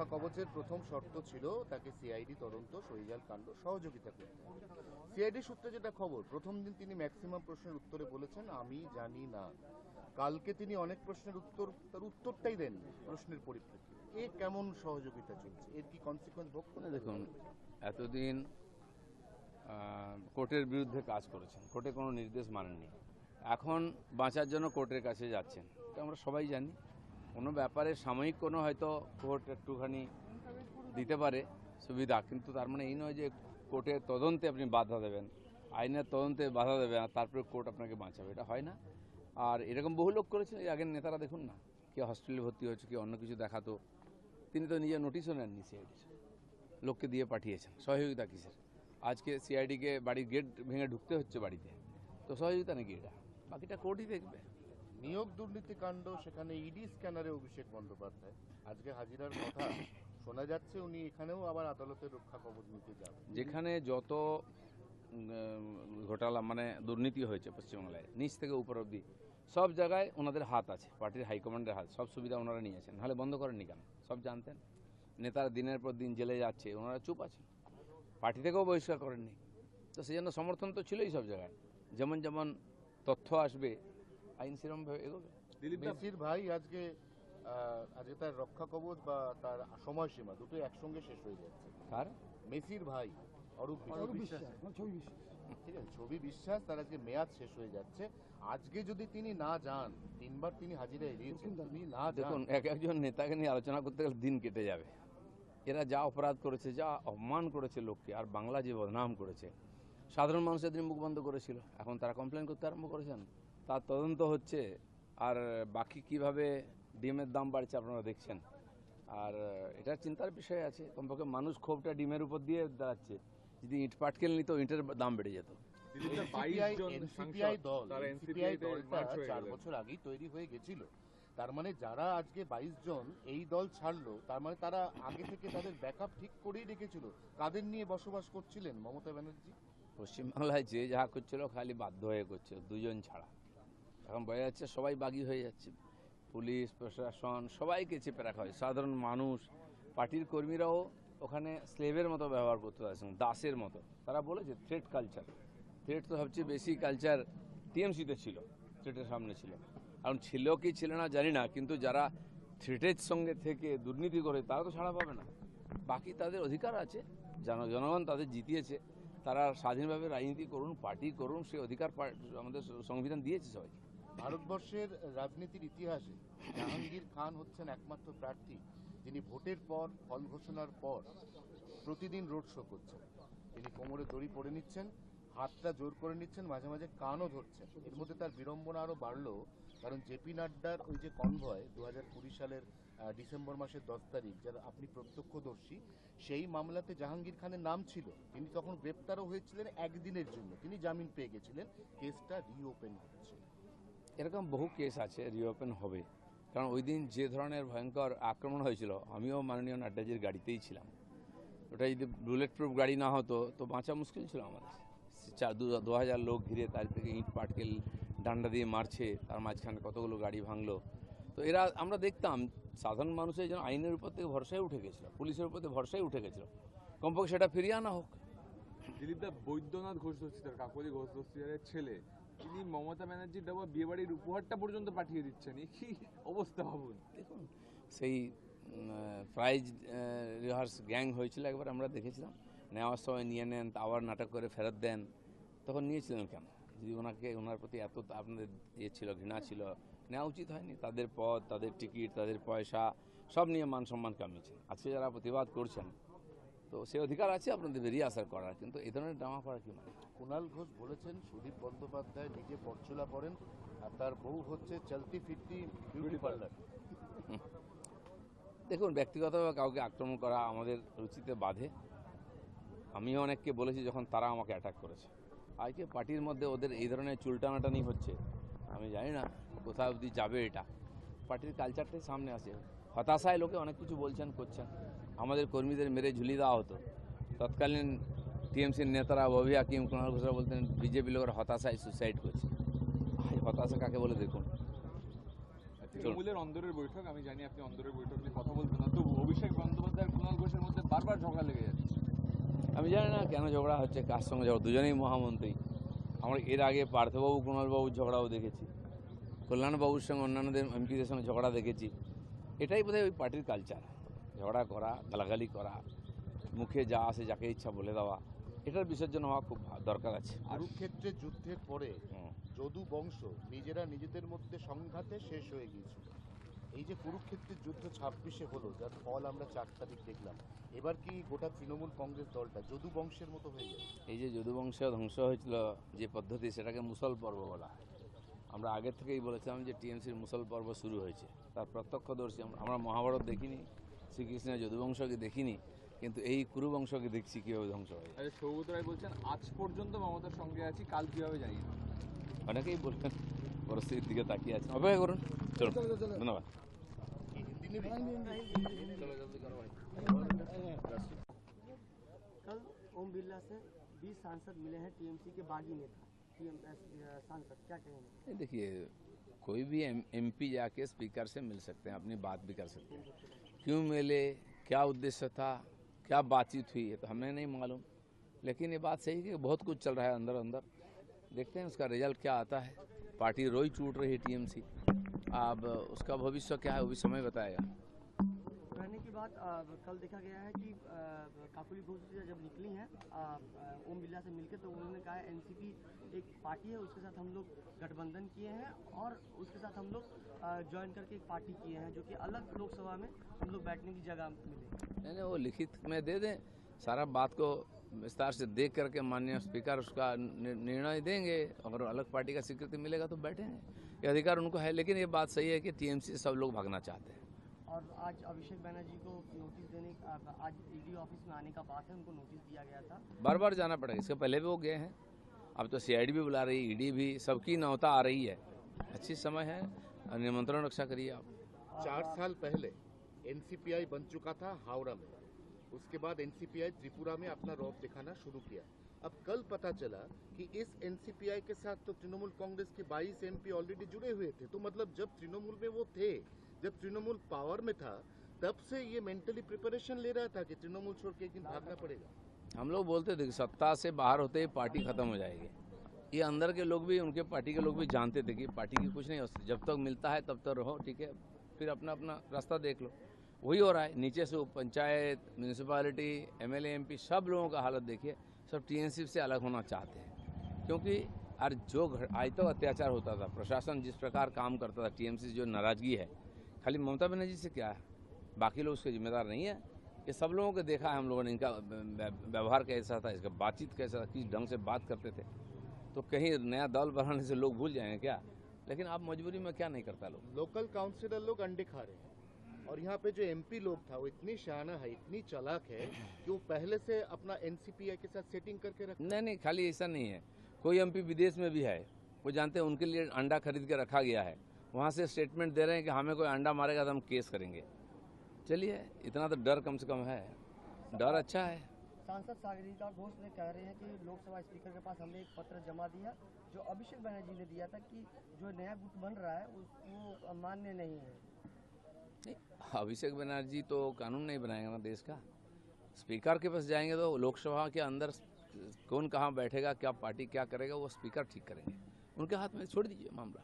রক্ষা কবচের প্রথম শর্ত ছিল তাকে সিআইডি তদন্ত সহিজাল কাণ্ড সহযোগিতা করতে। সিআইডি সূত্রে যেটা খবর, প্রথম দিন তিনি ম্যাক্সিমাম প্রশ্নের উত্তরে বলেছেন আমি জানি না। কালকে তিনি অনেক প্রশ্নের তার উত্তরটাই দেননি প্রশ্নের পরিপ্রেক্ষিতে। এ কেমন সহযোগিতা চলছে? এর কি কনসিকোয়েন্স ভোগ করে? দেখুন, এতদিন কোর্টের বিরুদ্ধে কাজ করেছেন, কোর্টে কোনো নির্দেশ মানেননি, এখন বাঁচার জন্য কোর্টের কাছে যাচ্ছেন। তো আমরা সবাই জানি কোনো ব্যাপারে সাময়িক কোনো হয়তো কোর্ট একটুখানি দিতে পারে সুবিধা, কিন্তু তার মানে এই নয় যে কোর্টের তদন্তে আপনি বাধা দেবেন, আইনের তদন্তে বাধা দেবেন আর তারপরে কোর্ট আপনাকে বাঁচাবে, এটা হয় না। আর এরকম বহু লোক করেছেন, এই আগের নেতারা দেখুন না, কে হসপিটালে ভর্তি হয়েছে, কি অন্য কিছু দেখাতো, তিনি তো নিজের নোটিশও নেননি, সিআইডির লোককে দিয়ে পাঠিয়েছেন। সহযোগিতা কিসের? আজকে সিআইডিকে বাড়ির গেট ভেঙে ঢুকতে হচ্ছে বাড়িতে, তো সহযোগিতা নাকি এটা? বাকিটা কোর্টই দেখবে। নিয়োগ দুর্নীতি কাণ্ড, সেখানে ইডি স্ক্যানারে অভিষেক বন্দ্যোপাধ্যায় আজকে হাজিরার কথা শোনা যাচ্ছে, উনি এখানেও আবার আদালতের রক্ষা কবচ নিতে যাবেন। যেখানে যত ঘোটালা মানে দুর্নীতি হয়েছে পশ্চিমবাংলায় নিচ থেকে উপর অব্দি সব জায়গায় ওনাদের হাত আছে, পার্টির হাইকমান্ডের হাত, সব সুবিধা ওনারা নিয়েছেন, নাহলে বন্ধ করেননি কেন? সব জানতেন। নেতারা দিনের পর দিন জেলে যাচ্ছে, ওনারা চুপ আছেন, পার্টি থেকেও বহিষ্কার করেননি। তো সেই জন্য সমর্থন তো ছিলই সব জায়গায়, যেমন যেমন তথ্য আসবে আইন সেরমভাবে এগোবে। মেসির ভাই আজকে তার রক্ষা কবচ বা তার সময়সীমা দুটো একসঙ্গে শেষ হয়ে যাচ্ছে। আর মেসির ভাই অরূপ বিশ্বাস, ঠিক আছে, ছবি বিশ্বাস, তার আজকে মেয়াদ শেষ হয়ে যাচ্ছে। আজকে যদি তিনি না যান, তিনবার তিনি হাজিরা এড়িয়েছেন, তিনি না যান, দেখুন একজন নেতাকে নিয়ে আলোচনা করতে গেলে দিন কেটে যাবে। এরা যা অপরাধ করেছে, যা অপমান করেছে লোককে, আর বাংলা যে বদনাম করেছে, সাধারণ মানুষের দিন মুখ বন্ধ করেছিল, এখন তারা কমপ্লেন করতে আরম্ভ করেছেন, তার তদন্ত হচ্ছে। আর বাকি কিভাবে ডিমের দাম বাড়ছে আপনারা দেখছেন। আর এটা চিন্তার বিষয় আছে, কমপক্ষে মানুষ ক্ষোভটা ডিমের উপর দিয়ে দাঁড়াচ্ছে। যদি ইট পাটকেল নিত, ইটের দাম বেড়ে যেত। এনসিপিআই দলটা 4 বছর আগেই তৈরি হয়ে গেছিল। তার মানে যারা আজকে 22 জন এই দল ছাড়লো, তার মানে তারা আগে থেকে তাদের ব্যাকআপ ঠিক করেই রেখেছিল। কাদের নিয়ে বসবাস করছিলেন মমতা ব্যানার্জি? পশ্চিমবাংলায় যে যা করছিল খালি বাধ্য হয়ে করছিল, দুজন ছাড়া। এখন বোঝা যাচ্ছে সবাই বাগী হয়ে যাচ্ছে, পুলিশ প্রশাসন সবাইকে চেপে রাখা হয়। সাধারণ মানুষ, পার্টির কর্মীরাও ওখানে স্লেভের মতো ব্যবহার করতে পারছেন, দাসের মতো। তারা বলেছে থ্রেট কালচার, থ্রেট তো সবচেয়ে বেশি কালচার টিএমসিতে ছিল, থ্রেটের সামনে ছিল। এখন ছিল কি ছিল না জানি না, কিন্তু যারা থ্রেটের সঙ্গে থেকে দুর্নীতি করে তারা তো ছাড়া পাবে না। বাকি তাদের অধিকার আছে, জনগণ তাদের জিতিয়েছে, তারা স্বাধীনভাবে রাজনীতি করুন, পার্টি করুন, সে অধিকার আমাদের সংবিধান দিয়েছে সবাইকে। ভারতবর্ষের রাজনীতির ইতিহাসে জাহাঙ্গীর খান হচ্ছেন একমাত্র প্রার্থী যিনি ভোটের পর, ফল ঘোষণার পর প্রতিদিন রোড শো করছেন। তিনি কোমরে দড়ি পরে নিচ্ছেন, হাতটা জোর করে নিচ্ছেন, মাঝে মাঝে কানও ধরছেন। এর মধ্যে তার বিড়ম্বনা আরও বাড়লো, কারণ জেপি নাড্ডার ওই যে কনভয় 2020 সালের ডিসেম্বর মাসের 10 তারিখ, যার আপনি প্রত্যক্ষদর্শী, সেই মামলাতে জাহাঙ্গীর খানের নাম ছিল। তিনি তখন গ্রেপ্তারও হয়েছিলেন একদিনের জন্য, তিনি জামিন পেয়ে গেছিলেন। কেসটা রিওপেন হচ্ছে। এরকম বহু কেস আছে, রিওপেন হবে। কারণ ওই দিন যে ধরনের ভয়ঙ্কর আক্রমণ হয়েছিল, আমিও মাননীয় নাড্ডাজির গাড়িতেই ছিলাম। ওটা যদি বুলেট প্রুফ গাড়ি না হতো তো বাঁচা মুশকিল ছিল আমাদের। 2000 লোক ঘিরে, তার থেকে ইট পাটকেল ডান্ডা দিয়ে মারছে, তার মাঝখানে কতগুলো গাড়ি ভাঙলো। তো এরা আমরা দেখতাম সাধারণ মানুষের যেন আইনের উপর থেকে ভরসায় উঠে গেছিল, পুলিশের উপর থেকে ভরসায় উঠে গেছিল। কমপক্ষে সেটা ফিরিয়ে আনা হোক। দিলীপদা, বৈদ্যনাথ ঘোষ দস্তিদার, কাকলি ঘোষ দস্তিদারের ছেলে, তিনি মমতা ব্যানার্জির দেওয়া বিয়েবাড়ির উপহারটা পর্যন্ত পাঠিয়ে দিচ্ছেন। এই কি অবস্থা ভাবুন। দেখুন, সেই প্রাইজ রিহার্স গ্যাং হয়েছিল একবার, আমরা দেখেছিলাম। নেওয়ার সময় নিয়ে নেন, আবার নাটক করে ফেরত দেন। তখন নিয়েছিলেন কেন? যদি ওনার প্রতি এত আপনাদের ছিল, ঘৃণা ছিল, নেওয়া উচিত হয়নি। তাদের পদ, তাদের টিকিট, তাদের পয়সা সব নিয়ে মান সম্মান কামিয়েছেন। আজকে যারা প্রতিবাদ করছেন, তো সে অধিকার আছে আপনাদের বেরিয়ে আসার করার, কিন্তু এই ধরনের ড্রামা করার কি মানে? কুণাল ঘোষ বলেছেন সুদীপ বন্দ্যোপাধ্যায় নিজে পরচুলা করেন আর তার বউ হচ্ছে চলতি ফিরতি বিউটি পার্লার। দেখুন, ব্যক্তিগতভাবে কাউকে আক্রমণ করা আমাদের রুচিতে বাধে। আমিও অনেককে বলেছি যখন তারা আমাকে অ্যাটাক করেছে। আজকে পার্টির মধ্যে ওদের এই ধরনের চুলটানাটানি হচ্ছে, আমি জানি না কোথাও অবধি যাবে এটা। পার্টির কালচারটাই সামনে আসে, হতাশায় লোকে অনেক কিছু বলছেন, করছেন। আমাদের কর্মীদের মেরে ঝুলিয়ে দেওয়া হতো, তৎকালীন টিএমসির নেতারা ববি হাকিম, কুণাল ঘোষরা বলতেন বিজেপি লোকের হতাশায় সুসাইড করছে। হতাশা কাকে বলে দেখুন। তৃণমূলের অন্দরের বৈঠক, আমি জানি আপনি অন্দরের বৈঠক নিয়ে কথা বলবেন না, তো অভিষেক বন্দ্যোপাধ্যায় বারবার ঝগড়া লেগে যাচ্ছে। আমি জানি না কেন ঝগড়া হচ্ছে, কার সঙ্গে ঝগড়া, দুজনেই মহামন্ত্রী। আমরা এর আগে পার্থবাবু কুণালবাবুর ঝগড়াও দেখেছি, কল্যাণবাবুর সঙ্গে অন্যান্যদের এমপিদের সঙ্গে ঝগড়া দেখেছি। এটাই বোধহয় ওই পার্টির কালচার, ঝগড়া করা, গালাগালি করা, মুখে যা আসে যাকে ইচ্ছা বলে দেওয়া। এটার বিসর্জন হওয়া খুব দরকার আছে। কুরুক্ষেত্রের যুদ্ধের পরে হুম। যদু বংশ নিজেরা নিজেদের মধ্যে সংঘাতে শেষ হয়ে গিয়েছিল। এই যে কুরুক্ষেত্রের যুদ্ধ 26-এ হলো, যার ফল আমরা 4 তারিখ দেখলাম, এবার কি গোটা তৃণমূল কংগ্রেস দলটা যদু বংশের মতো হয়ে যাবে? এই যে যদুবংশ ধ্বংস হয়েছিল যে পদ্ধতি, সেটাকে মুসল পর্ব বলা হয়। আমরা আগে থেকেই বলেছিলাম যে টিএমসির মুসল পর্ব শুরু হয়েছে, তার প্রত্যক্ষদর্শী আমরা মহাভারত দেখিনি, শ্রীকৃষ্ণের যদুবংশকে দেখিনি, কিন্তু এই কুরুবংশকে দেখছি কীভাবে ধ্বংস হয়ে যায়। আচ্ছা, সৌগত রায় বলছেন আজ পর্যন্ত মমতার সঙ্গে আছি, কাল কিভাবে জানিয়ে দেবো। অনেকেই বলবেন, পরিস্থিতির দিকে তাকিয়ে আছে, অপেক্ষা করুন। চলুন, ধন্যবাদ। কি হিন্দি নেবে? कल ओम बिरला से 20 सांसद मिले हैं टीएमसी के बागी नेता सांसद, क्या कहेंगे? ये देखिए, कोई भी एमपी जाके स्पीकर से मिल सकते हैं, अपनी बात भी कर सकते हैं। क्यों मिले, क्या उद्देश्य था, क्या बातचीत हुई है तो हमें नहीं मालूम, लेकिन ये बात सही है कि बहुत कुछ चल रहा है अंदर अंदर। देखते हैं उसका रिजल्ट क्या आता है। पार्टी रोज टूट रही है टीएमसी, अब उसका भविष्य क्या है वो भी समय बताएगा। रहने की बात कल देखा गया है कि काकुली घोष से जब निकली हैं ओम बिरला से मिलकर, तो उन्होंने कहा एनसीपी एक पार्टी है, उसके साथ हम लोग गठबंधन किए हैं और उसके साथ हम लोग ज्वाइन करके एक पार्टी किए हैं, जो कि अलग लोकसभा में हम लोग बैठने की जगह मिले। नहीं, वो लिखित में दे दें, सारा बात को विस्तार से देख करके माननीय स्पीकर उसका निर्णय देंगे। अगर अलग पार्टी का स्वीकृति मिलेगा तो बैठेंगे, ये अधिकार उनको है। लेकिन ये बात सही है कि टीएमसी से सब लोग भागना चाहते हैं। और आज अभिषेक बनर्जी को नोटिस देने, आज ईडी ऑफिस में आने का बात है, उनको नोटिस दिया गया था। बार बार जाना पड़ेगा, इसके पहले भी वो गए हैं, अब तो सीआईडी भी बुला रही है, ईडी भी, सबकी नौता आ रही है। अच्छी समय है, निमंत्रण रक्षा करिए आप। 4 साल पहले एनसीपीआई बन चुका था हावड़ा में, उसके बाद एनसीपीआई त्रिपुरा में अपना रौब दिखाना शुरू किया। अब कल पता चला कि इस एनसीपीआई के साथ तो तृणमूल कांग्रेस के 22 एमपी ऑलरेडी जुड़े हुए थे। तो मतलब जब तृणमूल में वो थे, जब तृणमूल पावर में था, तब से ये मेंटली प्रिपरेशन ले रहा था कि तृणमूल छोड़ के एक दिन भागना पड़ेगा। हम लोग बोलते थे कि सत्ता से बाहर होते ही पार्टी खत्म हो जाएगी। ये अंदर के लोग भी, उनके पार्टी के लोग भी जानते थे कि पार्टी की कुछ नहीं हो सकती, जब तक मिलता है तब तक रहो, ठीक है, फिर अपना अपना रास्ता देख लो। वही हो रहा है, नीचे से पंचायत, म्यूनिसिपैलिटी, एमएलए, एमपी, सब लोगों का हालत देखिए, सब टीएमसी से अलग होना चाहते हैं। क्योंकि आज जो आज तक अत्याचार होता था, प्रशासन जिस प्रकार काम करता था, टीएमसी से जो नाराजगी है, खाली ममता बनर्जी से क्या है, बाकी लोग उसके जिम्मेदार नहीं है। ये सब लोगों को देखा है हम लोगों ने, इनका व्यवहार कैसा था, इसका बातचीत कैसा था, किस ढंग से बात करते थे। तो कहीं नया दल बढ़ाने से लोग भूल जाएंगे क्या? लेकिन आप मजबूरी में क्या नहीं करता लोग। लोकल काउंसिलर लोग अंडे खा रहे हैं, और यहाँ पे जो एमपी लोग था वो इतनी शाना है, इतनी चालाक है कि वो पहले से अपना एनसीपीआई के साथ सेटिंग करके रख। नहीं, खाली ऐसा नहीं है, कोई एमपी विदेश में भी है, वो जानते हैं उनके लिए अंडा खरीद के रखा गया है, वहाँ से स्टेटमेंट दे रहे हैं कि हमें कोई अंडा मारेगा तो हम केस करेंगे। चलिए, इतना तो डर कम से कम है, डर अच्छा है। सांसद सागरिका घोष ने कह रहे हैं कि लोकसभा स्पीकर के पास हमने एक पत्र जमा दिया जो अभिषेक बनर्जी ने दिया था कि जो नया गुट बन रहा है वो मान्य नहीं है। नहीं, अभिषेक बनर्जी तो कानून नहीं बनाएगा ना देश का। स्पीकर के पास जाएंगे तो लोकसभा के अंदर कौन कहाँ बैठेगा, क्या पार्टी क्या करेगा, वो स्पीकर ठीक करेंगे। उनके हाथ में छोड़ दीजिए मामला।